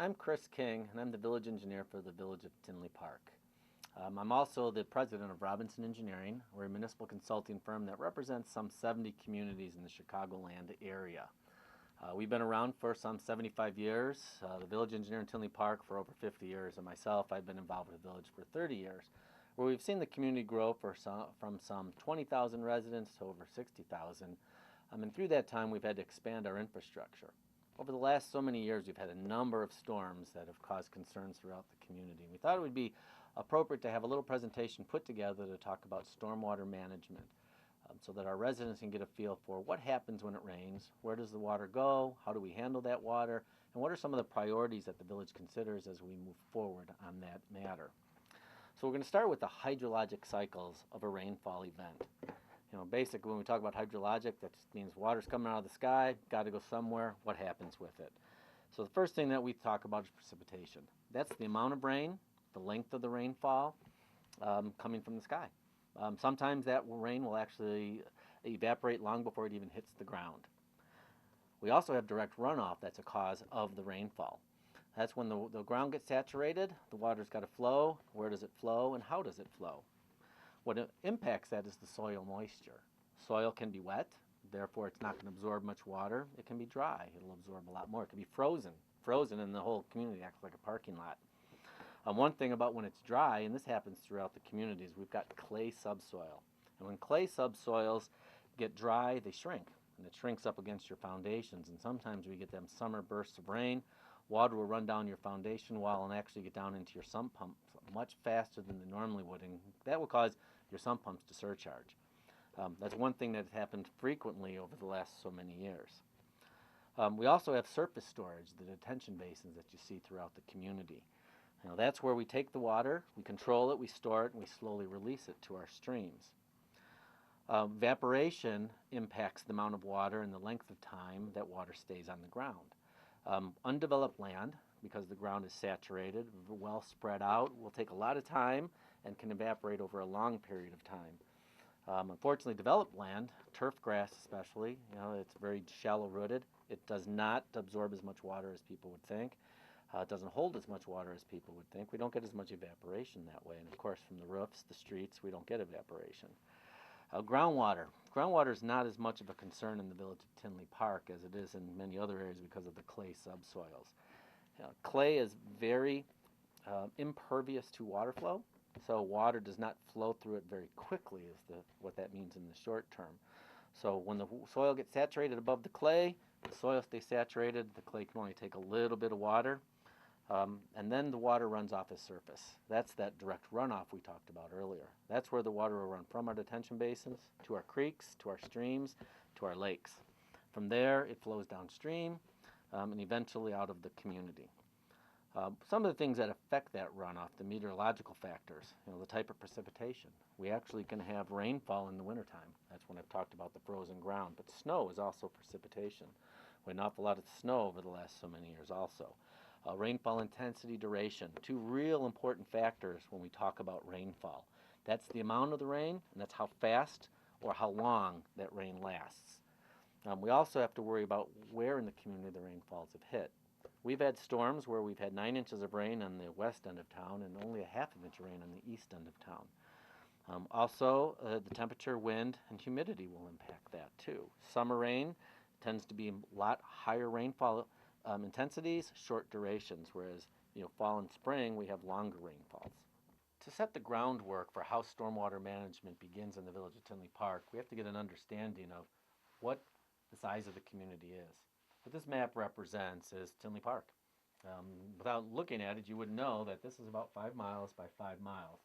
I'm Chris King, and I'm the village engineer for the Village of Tinley Park. I'm also the president of Robinson Engineering. We're a municipal consulting firm that represents some 70 communities in the Chicagoland area. We've been around for some 75 years, the village engineer in Tinley Park for over 50 years, and myself, I've been involved with the village for 30 years, where we've seen the community grow from some 20,000 residents to over 60,000. And through that time, we've had to expand our infrastructure. Over the last so many years, we've had a number of storms that have caused concerns throughout the community. We thought it would be appropriate to have a little presentation put together to talk about stormwater management so that our residents can get a feel for what happens when it rains, where does the water go, how do we handle that water, and what are some of the priorities that the village considers as we move forward on that matter. So we're going to start with the hydrologic cycles of a rainfall event. Basically when we talk about hydrologic, that just means water's coming out of the sky, got to go somewhere, what happens with it? So the first thing that we talk about is precipitation. That's the amount of rain, the length of the rainfall coming from the sky. Sometimes that rain will actually evaporate long before it even hits the ground. We also have direct runoff that's a cause of the rainfall. That's when the ground gets saturated, the water's got to flow. Where does it flow and how does it flow? What impacts that is the soil moisture. Soil can be wet, therefore it's not going to absorb much water. It can be dry, it'll absorb a lot more. It can be frozen and the whole community acts like a parking lot. One thing about when it's dry, and this happens throughout the communities, we've got clay subsoil. And when clay subsoils get dry, they shrink, and it shrinks up against your foundations, and sometimes we get them summer bursts of rain. Water will run down your foundation wall and actually get down into your sump pump much faster than they normally would, and that will cause your sump pumps to surcharge. That's one thing that has happened frequently over the last so many years. We also have surface storage, the detention basins that you see throughout the community. That's where we take the water, we control it, we store it, and we slowly release it to our streams. Evaporation impacts the amount of water and the length of time that water stays on the ground. Undeveloped land, because the ground is saturated, well spread out, will take a lot of time and can evaporate over a long period of time. Unfortunately, developed land, turf grass especially, it's very shallow rooted. It does not absorb as much water as people would think. It doesn't hold as much water as people would think. We don't get as much evaporation that way. And of course, from the roofs, the streets, we don't get evaporation. Groundwater. Groundwater is not as much of a concern in the Village of Tinley Park as it is in many other areas because of the clay subsoils. Clay is very impervious to water flow, so water does not flow through it very quickly is what that means in the short term. So when the soil gets saturated above the clay, the soil stays saturated, the clay can only take a little bit of water, and then the water runs off its surface. That's that direct runoff we talked about earlier. That's where the water will run from our detention basins to our creeks, to our streams, to our lakes. From there, it flows downstream and eventually out of the community. Some of the things that affect that runoff, the meteorological factors, the type of precipitation. We actually can have rainfall in the wintertime. That's when I've talked about the frozen ground. But snow is also precipitation. We had an awful lot of snow over the last so many years also. Rainfall intensity, duration, two real important factors when we talk about rainfall. That's the amount of the rain, and that's how fast or how long that rain lasts. We also have to worry about where in the community the rainfalls have hit. We've had storms where we've had 9 inches of rain on the west end of town and only a half of an inch of rain on the east end of town. Also, the temperature, wind, and humidity will impact that too. Summer rain tends to be a lot higher rainfall intensities, short durations, whereas fall and spring we have longer rainfalls. To set the groundwork for how stormwater management begins in the Village of Tinley Park, we have to get an understanding of what the size of the community is. What this map represents is Tinley Park. Without looking at it, you would know that this is about 5 miles by 5 miles.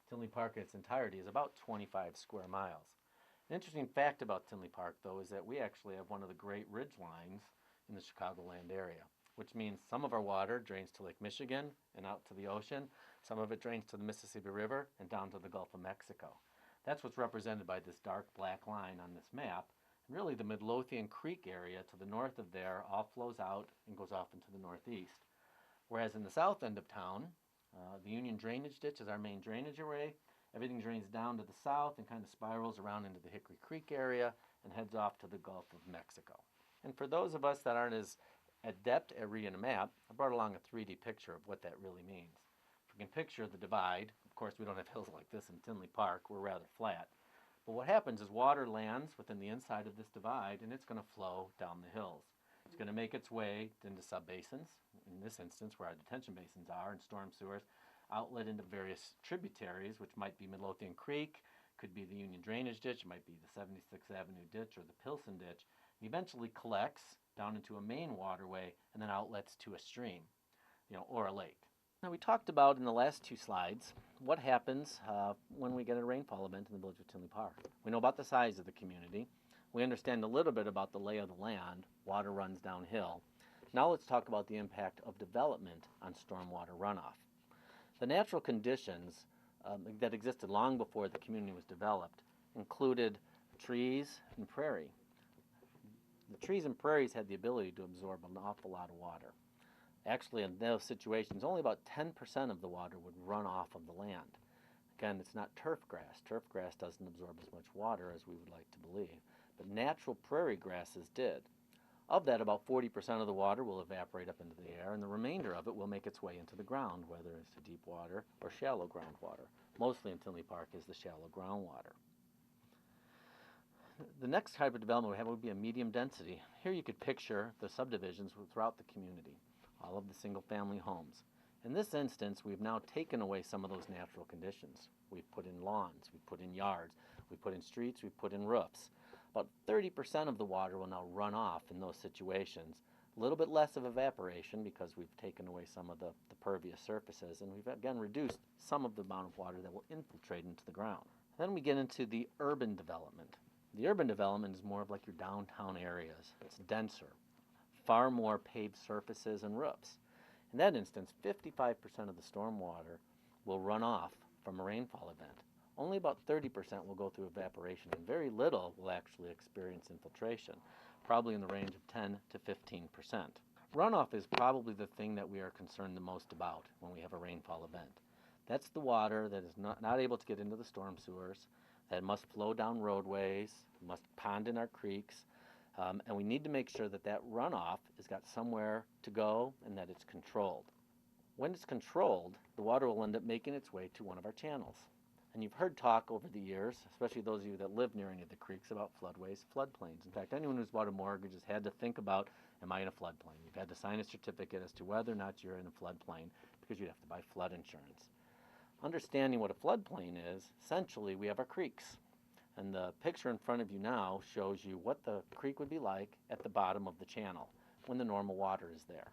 Tinley Park in its entirety is about 25 square miles. An interesting fact about Tinley Park, though, is that we actually have one of the great ridge lines in the Chicagoland area, which means some of our water drains to Lake Michigan and out to the ocean. Some of it drains to the Mississippi River and down to the Gulf of Mexico. That's what's represented by this dark black line on this map. And really the Midlothian Creek area to the north of there all flows out and goes off into the northeast. Whereas in the south end of town, the Union Drainage Ditch is our main drainage array. Everything drains down to the south and kind of spirals around into the Hickory Creek area and heads off to the Gulf of Mexico. And for those of us that aren't as At depth, at re in a map, I brought along a 3D picture of what that really means. If we can picture the divide, of course we don't have hills like this in Tinley Park, we're rather flat. But what happens is water lands within the inside of this divide and it's going to flow down the hills. It's going to make its way into subbasins, in this instance where our detention basins are, and storm sewers, outlet into various tributaries, which might be Midlothian Creek, could be the Union Drainage Ditch, it might be the 76th Avenue Ditch or the Pilsen Ditch, and eventually collects down into a main waterway and then outlets to a stream, or a lake. Now we talked about in the last two slides what happens when we get a rainfall event in the Village of Tinley Park. We know about the size of the community. We understand a little bit about the lay of the land. Water runs downhill. Now let's talk about the impact of development on stormwater runoff. The natural conditions that existed long before the community was developed included trees and prairie. The trees and prairies had the ability to absorb an awful lot of water. Actually, in those situations, only about 10% of the water would run off of the land. Again, it's not turf grass. Turf grass doesn't absorb as much water as we would like to believe, but natural prairie grasses did. Of that, about 40% of the water will evaporate up into the air, and the remainder of it will make its way into the ground, whether it's to deep water or shallow groundwater. Mostly in Tinley Park is the shallow groundwater. The next type of development we have would be a medium density. Here you could picture the subdivisions throughout the community, all of the single-family homes. In this instance, we've now taken away some of those natural conditions. We've put in lawns, we've put in yards, we've put in streets, we've put in roofs. About 30% of the water will now run off in those situations. A little bit less of evaporation because we've taken away some of the pervious surfaces, and we've again reduced some of the amount of water that will infiltrate into the ground. Then we get into the urban development. The urban development is more of like your downtown areas. It's denser, far more paved surfaces and roofs. In that instance, 55% of the stormwater will run off from a rainfall event. Only about 30% will go through evaporation, and very little will actually experience infiltration, probably in the range of 10 to 15%. Runoff is probably the thing that we are concerned the most about when we have a rainfall event. That's the water that is not able to get into the storm sewers, that must flow down roadways, must pond in our creeks, and we need to make sure that that runoff has got somewhere to go and that it's controlled. When it's controlled, the water will end up making its way to one of our channels. And you've heard talk over the years, especially those of you that live near any of the creeks, about floodways, floodplains. In fact, anyone who's bought a mortgage has had to think about, am I in a floodplain? You've had to sign a certificate as to whether or not you're in a floodplain because you have to buy flood insurance. Understanding what a floodplain is, essentially we have our creeks. And the picture in front of you now shows you what the creek would be like at the bottom of the channel when the normal water is there.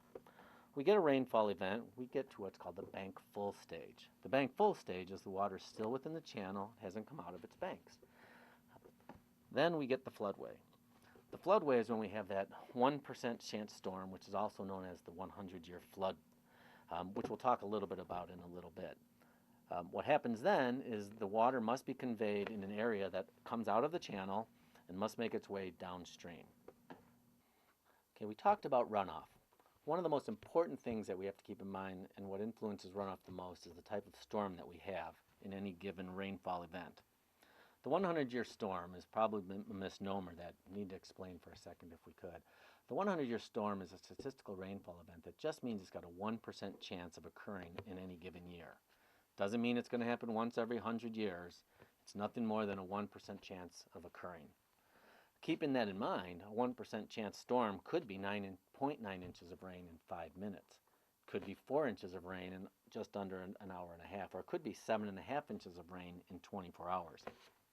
We get a rainfall event, we get to what's called the bank full stage. The bank full stage is the water still within the channel, hasn't come out of its banks. Then we get the floodway. The floodway is when we have that 1% chance storm, which is also known as the 100-year flood, which we'll talk a little bit about in a little bit. What happens then is the water must be conveyed in an area that comes out of the channel and must make its way downstream. Okay, we talked about runoff. One of the most important things that we have to keep in mind and what influences runoff the most is the type of storm that we have in any given rainfall event. The 100-year storm is probably a misnomer that we need to explain for a second if we could. The 100-year storm is a statistical rainfall event that just means it's got a 1% chance of occurring in any given year. Doesn't mean it's going to happen once every 100 years. It's nothing more than a 1% chance of occurring. Keeping that in mind, a 1% chance storm could be 9.9 inches of rain in 5 minutes. Could be 4 inches of rain in just under an hour and a half, or it could be 7.5 inches of rain in 24 hours.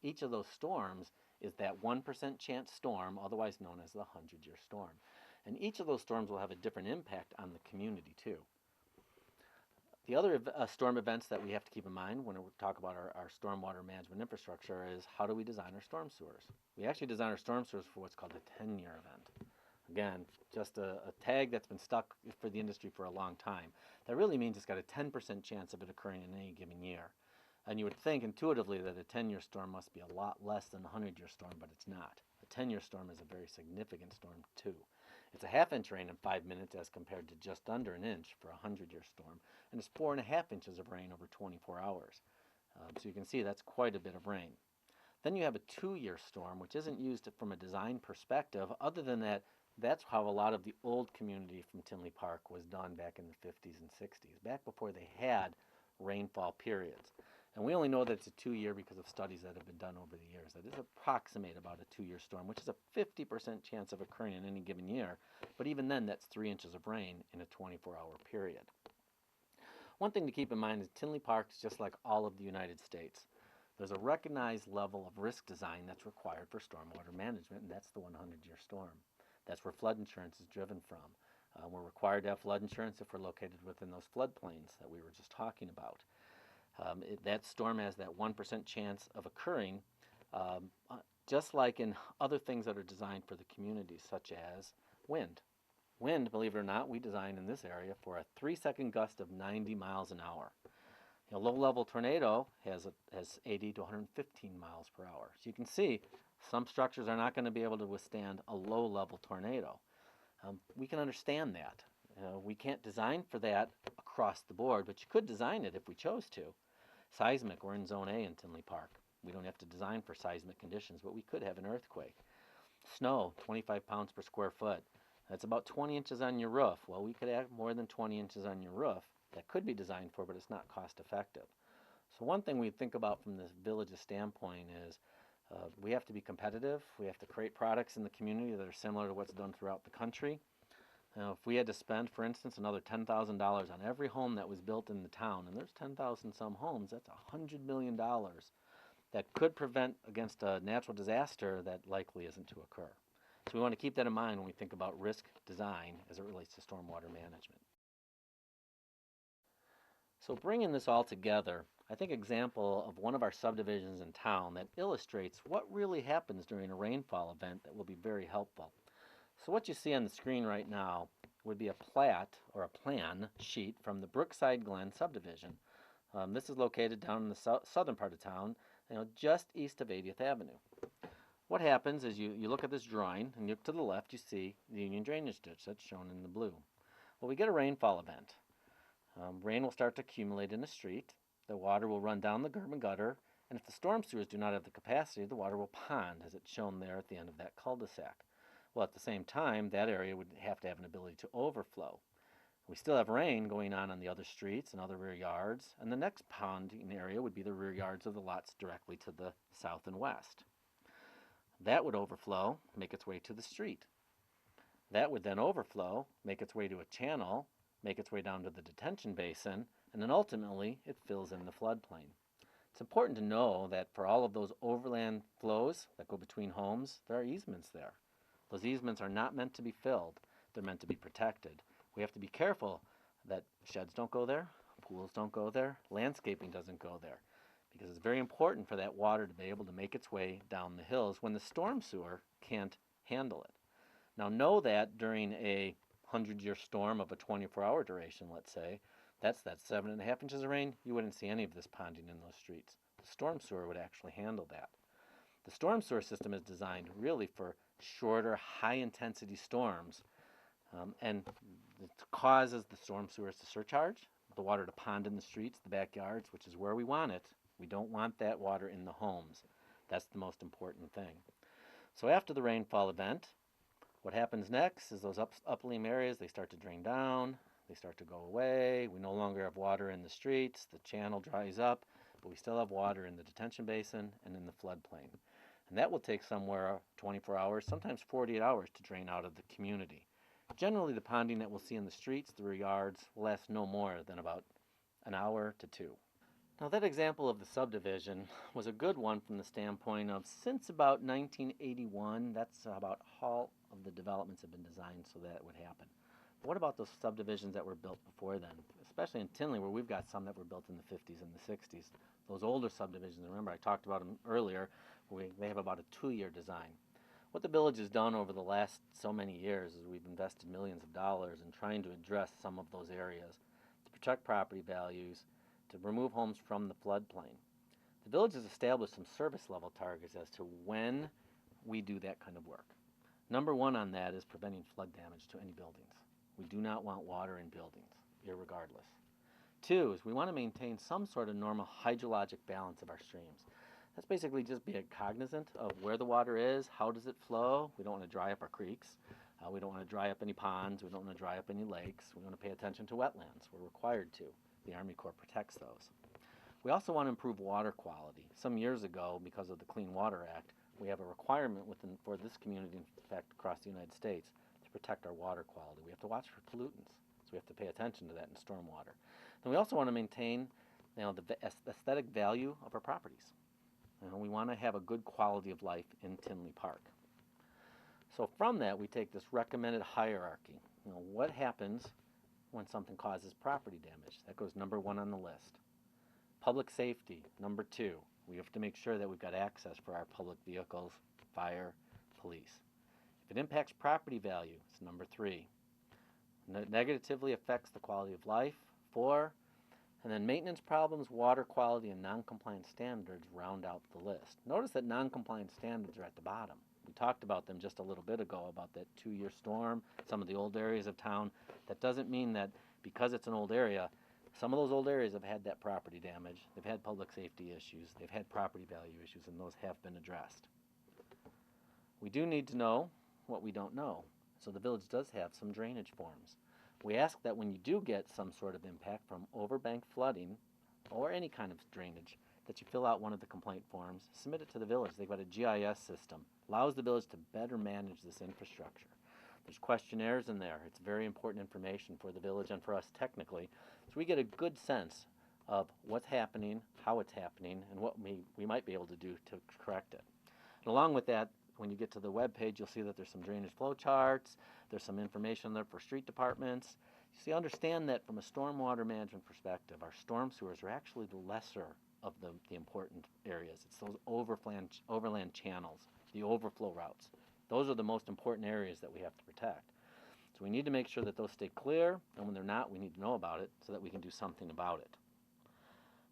Each of those storms is that 1% chance storm, otherwise known as the 100-year storm. And each of those storms will have a different impact on the community too. The other storm events that we have to keep in mind when we talk about our stormwater management infrastructure is how do we design our storm sewers? We actually design our storm sewers for what's called a 10-year event. Again, just a tag that's been stuck for the industry for a long time. That really means it's got a 10% chance of it occurring in any given year. And you would think intuitively that a 10-year storm must be a lot less than a 100-year storm, but it's not. A 10-year storm is a very significant storm too. It's a half-inch rain in 5 minutes as compared to just under an inch for a 100-year storm, and it's 4.5 inches of rain over 24 hours. So you can see that's quite a bit of rain. Then you have a 2-year storm, which isn't used from a design perspective, other than that That's how a lot of the old community from Tinley Park was done back in the 50s and 60s, back before they had rainfall periods. And we only know that it's a 2-year because of studies that have been done over the years. That is approximate about a 2-year storm, which is a 50% chance of occurring in any given year. But even then, that's 3 inches of rain in a 24-hour period. One thing to keep in mind is Tinley Park is just like all of the United States. There's a recognized level of risk design that's required for stormwater management, and that's the 100-year storm. That's where flood insurance is driven from. We're required to have flood insurance if we're located within those floodplains that we were just talking about. That storm has that 1% chance of occurring, just like in other things that are designed for the community, such as wind. Wind, believe it or not, we designed in this area for a 3-second gust of 90 miles an hour. A low-level tornado has 80 to 115 miles per hour. So you can see some structures are not going to be able to withstand a low-level tornado. We can understand that. We can't design for that across the board, but you could design it if we chose to. Seismic, we're in Zone A in Tinley Park. We don't have to design for seismic conditions, but we could have an earthquake. Snow, 25 pounds per square foot. That's about 20 inches on your roof. Well, we could have more than 20 inches on your roof. That could be designed for, but it's not cost effective. So one thing we think about from this village's standpoint is we have to be competitive. We have to create products in the community that are similar to what's done throughout the country. Now, if we had to spend, for instance, another $10,000 on every home that was built in the town, and there's 10,000 some homes, that's $100 million that could prevent against a natural disaster that likely isn't to occur. So we want to keep that in mind when we think about risk design as it relates to stormwater management. So bringing this all together, I think an example of one of our subdivisions in town that illustrates what really happens during a rainfall event that will be very helpful. So what you see on the screen right now would be a plat or a plan sheet from the Brookside Glen subdivision. This is located down in the southern part of town, just east of 80th Avenue. What happens is you look at this drawing, and you look to the left, you see the Union Drainage Ditch that's shown in the blue. Well, we get a rainfall event. Rain will start to accumulate in the street. The water will run down the curb and gutter, and if the storm sewers do not have the capacity, the water will pond, as it's shown there at the end of that cul-de-sac. Well, at the same time, that area would have to have an ability to overflow. We still have rain going on the other streets and other rear yards, and the next ponding area would be the rear yards of the lots directly to the south and west. That would overflow, make its way to the street. That would then overflow, make its way to a channel, make its way down to the detention basin, and then ultimately it fills in the floodplain. It's important to know that for all of those overland flows that go between homes, there are easements there. Those easements are not meant to be filled. They're meant to be protected. We have to be careful that sheds don't go there, pools don't go there, landscaping doesn't go there, because it's very important for that water to be able to make its way down the hills when the storm sewer can't handle it. Now know that during a 100-year storm of a 24-hour duration, let's say, that's 7.5 inches of rain, you wouldn't see any of this ponding in those streets. The storm sewer would actually handle that. The storm sewer system is designed really for shorter, high-intensity storms, and it causes the storm sewers to surcharge, the water to pond in the streets, the backyards, which is where we want it. We don't want that water in the homes. That's the most important thing. So after the rainfall event, what happens next is those upland areas, they start to drain down, they start to go away. We no longer have water in the streets, the channel dries up, but we still have water in the detention basin and in the floodplain. And that will take somewhere 24 hours, sometimes 48 hours to drain out of the community. Generally, the ponding that we'll see in the streets, the rear yards, will last no more than about an hour to 2. Now that example of the subdivision was a good one from the standpoint of since about 1981, that's about all of the developments have been designed so that would happen. But what about those subdivisions that were built before then, especially in Tinley where we've got some that were built in the 50s and the 60s. Those older subdivisions, remember I talked about them earlier, they have about a 2-year design. What the village has done over the last so many years is we've invested millions of dollars in trying to address some of those areas, to protect property values, to remove homes from the floodplain. The village has established some service level targets as to when we do that kind of work. Number 1 on that is preventing flood damage to any buildings. We do not want water in buildings, irregardless. 2 is we want to maintain some sort of normal hydrologic balance of our streams. That's basically just being cognizant of where the water is, how does it flow. We don't want to dry up our creeks. We don't want to dry up any ponds. We don't want to dry up any lakes. We want to pay attention to wetlands. We're required to. The Army Corps protects those. We also want to improve water quality. Some years ago, because of the Clean Water Act, we have a requirement for this community, in fact, across the United States, to protect our water quality. We have to watch for pollutants, so we have to pay attention to that in stormwater. Then we also want to maintain, the aesthetic value of our properties. We want to have a good quality of life in Tinley Park. So from that, we take this recommended hierarchy. What happens when something causes property damage? That goes number 1 on the list. Public safety, number 2. We have to make sure that we've got access for our public vehicles, fire, police. If it impacts property value, it's number 3. Negatively affects the quality of life, 4. And then maintenance problems, water quality, and non-compliant standards round out the list. Notice that non-compliant standards are at the bottom. We talked about them just a little bit ago, about that 2-year storm, some of the old areas of town. That doesn't mean that because it's an old area, some of those old areas have had that property damage, they've had public safety issues, they've had property value issues, and those have been addressed. We do need to know what we don't know. So the village does have some drainage forms. We ask that when you do get some sort of impact from overbank flooding or any kind of drainage, that you fill out one of the complaint forms, submit it to the village. They've got a GIS system, allows the village to better manage this infrastructure. There's questionnaires in there. It's very important information for the village and for us technically, so we get a good sense of what's happening, how it's happening, and what we might be able to do to correct it. And along with that, when you get to the web page, you'll see that there's some drainage flow charts, there's some information there for street departments. You see, understand that from a stormwater management perspective, our storm sewers are actually the lesser of the important areas. It's those overland channels, the overflow routes. Those are the most important areas that we have to protect. So we need to make sure that those stay clear, and when they're not, we need to know about it so that we can do something about it.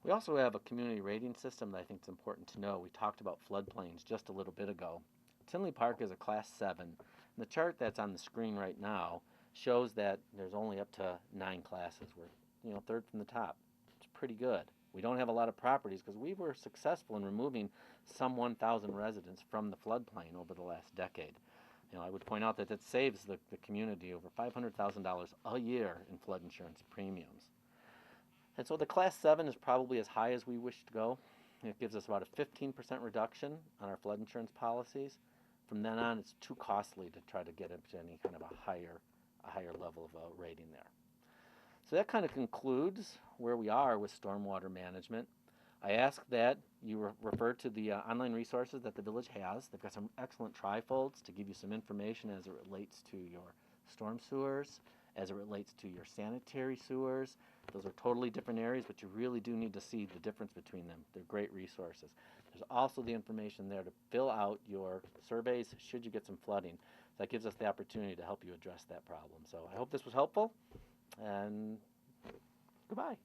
We also have a community rating system that I think is important to know. We talked about floodplains just a little bit ago. Tinley Park is a Class 7. And the chart that's on the screen right now shows that there's only up to 9 classes. We're, third from the top. It's pretty good. We don't have a lot of properties because we were successful in removing some 1,000 residents from the floodplain over the last decade. I would point out that it saves the community over $500,000 a year in flood insurance premiums. And so the Class 7 is probably as high as we wish to go. It gives us about a 15% reduction on our flood insurance policies. From then on, it's too costly to try to get into any kind of a higher level of a rating there. So that kind of concludes where we are with stormwater management. I ask that you refer to the online resources that the village has. They've got some excellent trifolds to give you some information as it relates to your storm sewers, as it relates to your sanitary sewers. Those are totally different areas, but you really do need to see the difference between them. They're great resources. There's also the information there to fill out your surveys should you get some flooding. That gives us the opportunity to help you address that problem. So I hope this was helpful, and goodbye.